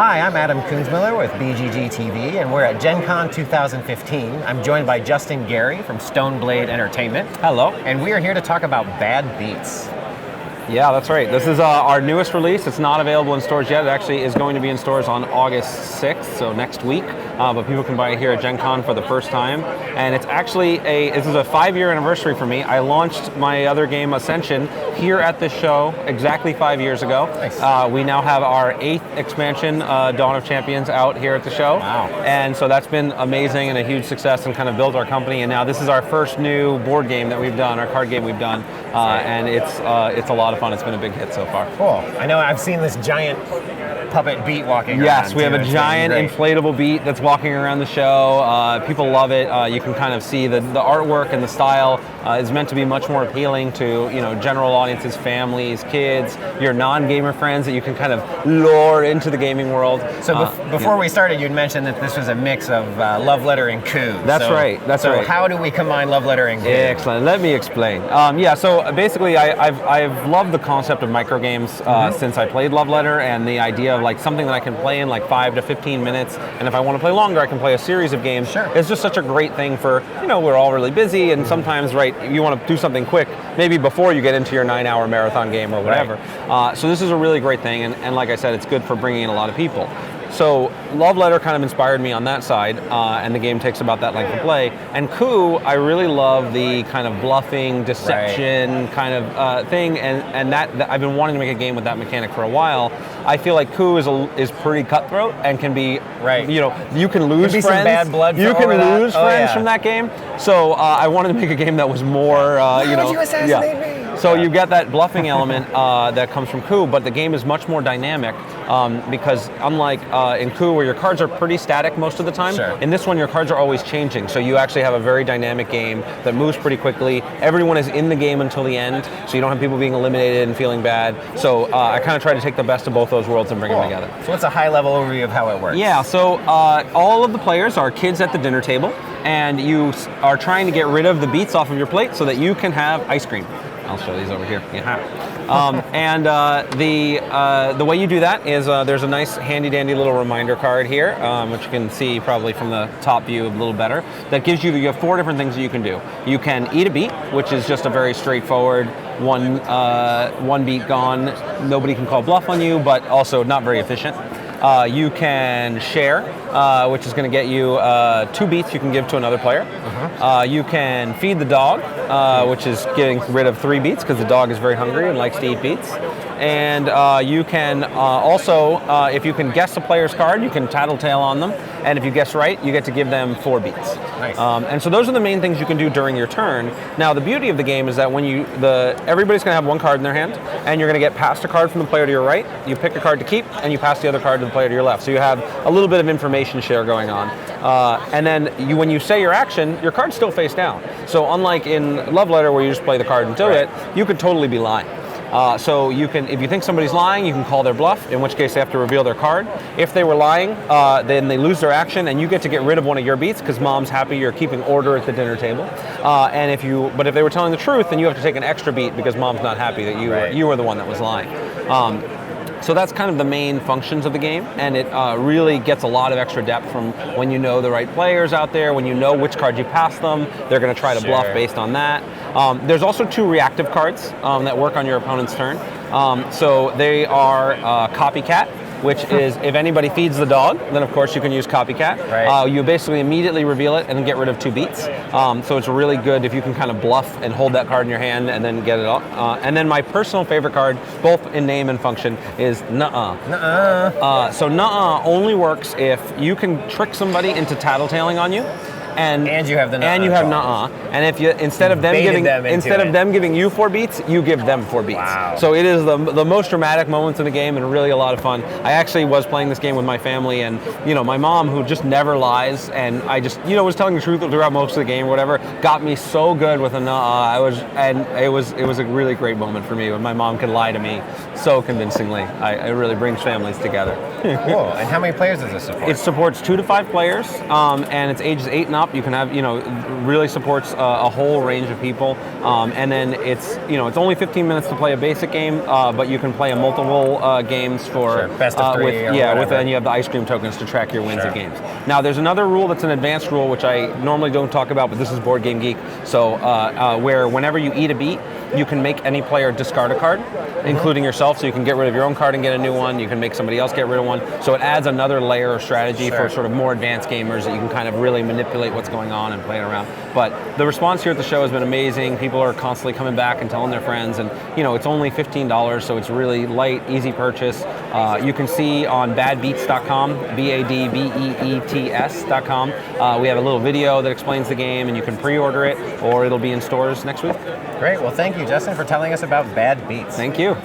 Hi, I'm Adam Kunzmiller with BGG TV, and we're at Gen Con 2015. I'm joined by Justin Gary from Stoneblade Entertainment. Hello. And we are here to talk about Bad Beets. Yeah, that's right. This is our newest release. It's not available in stores yet. It actually is going to be in stores on August 6th, so next week. But people can buy it here at Gen Con for the first time. And it's actually this is a 5-year anniversary for me. I launched my other game, Ascension, here at this show exactly 5 years ago. Nice. We now have our 8th expansion, Dawn of Champions, out here at the show. Wow. And so that's been amazing and a huge success and kind of built our company. And now this is our first new board game that we've done, our card game we've done. And it's a lot of fun. It's been a big hit so far. Cool. I know I've seen this giant puppet beet walking around. Yes, we have a giant inflatable beet that's walking around the show. People love it. You can kind of see the artwork and the style is meant to be much more appealing to general audiences, families, kids, your non-gamer friends that you can kind of lure into the gaming world. So before we started, you'd mentioned that this was a mix of Love Letter and Coup. That's right. That's right. So how do we combine Love Letter and Coup? Excellent. Let me explain. So basically, I've loved the concept of microgames since I played Love Letter, and the idea of like something that I can play in like 5 to 15 minutes, and if I want to play longer, I can play a series of games. Sure. It's just such a great thing for, we're all really busy, and sometimes, you want to do something quick, maybe before you get into your 9-hour marathon game or whatever. Right. So this is a really great thing, and like I said, it's good for bringing in a lot of people. So Love Letter kind of inspired me on that side, and the game takes about that length of play. And Coup, I really love the kind of bluffing, deception kind of thing, and that I've been wanting to make a game with that mechanic for a while. I feel like Coup is pretty cutthroat and can be, you can lose friends. Some bad blood. You can lose friends from that game. So I wanted to make a game that was more, Why would you assassinate me? So you get that bluffing element that comes from Coup, but the game is much more dynamic because unlike in Coup, where your cards are pretty static most of the time, in this one your cards are always changing. So you actually have a very dynamic game that moves pretty quickly. Everyone is in the game until the end, so you don't have people being eliminated and feeling bad. So I kind of try to take the best of both those worlds and bring them together. So what's a high-level overview of how it works? Yeah, so all of the players are kids at the dinner table, and you are trying to get rid of the beets off of your plate so that you can have ice cream. I'll show these over here. And the way you do that is there's a nice handy-dandy little reminder card here, which you can see probably from the top view a little better, that gives you have 4 different things that you can do. You can eat a beet, which is just a very straightforward one beet gone. Nobody can call bluff on you, but also not very efficient. You can share, which is going to get you 2 beets you can give to another player. You can feed the dog, which is getting rid of 3 beets because the dog is very hungry and likes to eat beets. And you can also, if you can guess a player's card, you can tattletale on them. And if you guess right, you get to give them 4 beets. Nice. And so those are the main things you can do during your turn. Now the beauty of the game is that when everybody's going to have 1 card in their hand, and you're going to get passed a card from the player to your right. You pick a card to keep, and you pass the other card to the player to your left. So you have a little bit of information share going on. And then when you say your action, your card's still face down. So unlike in Love Letter where you just play the card until it, you could totally be lying. So you can, if you think somebody's lying, you can call their bluff, in which case they have to reveal their card. If they were lying, then they lose their action, and you get to get rid of one of your beets because mom's happy you're keeping order at the dinner table. But if they were telling the truth, then you have to take an extra beet because mom's not happy that you were the one that was lying. So that's kind of the main functions of the game, and it really gets a lot of extra depth from when you know the right players out there, when you know which card you pass them, they're going to try to bluff based on that. There's also 2 reactive cards that work on your opponent's turn. So they are Copycat, which is if anybody feeds the dog, then of course you can use Copycat. Right. You basically immediately reveal it and then get rid of 2 beets. So it's really good if you can kind of bluff and hold that card in your hand and then get it off. And then my personal favorite card, both in name and function, is Nuh-uh. Nuh-uh. So Nuh-uh only works if you can trick somebody into tattletaling on you. And you have the Nuh-uh. And you have Nuh-uh. And if you instead of them giving you 4 beets, you give them 4 beets. Wow. So it is the most dramatic moments in the game and really a lot of fun. I actually was playing this game with my family, and my mom, who just never lies, and I just was telling the truth throughout most of the game or whatever, got me so good with a Nuh-uh. It was a really great moment for me when my mom could lie to me so convincingly. It really brings families together. Cool. And how many players does this support? It supports 2 to 5 players, and it's ages 8 and up. You can have, really supports a whole range of people. And then it's only 15 minutes to play a basic game, but you can play a multiple games for best of three. And you have the ice cream tokens to track your wins at games. Now, there's another rule that's an advanced rule, which I normally don't talk about, but this is Board Game Geek. So where whenever you eat a beet, you can make any player discard a card, including yourself. So you can get rid of your own card and get a new one. You can make somebody else get rid of one. So it adds another layer of strategy for sort of more advanced gamers that you can kind of really manipulate what's going on and play it around. But the response here at the show has been amazing. People are constantly coming back and telling their friends. And it's only $15, so it's really light, easy purchase. You can see on badbeets.com, BADBEETS.com. We have a little video that explains the game, and you can pre-order it, or it'll be in stores next week. Great. Well, thank you, Justin, for telling us about Bad Beets. Thank you.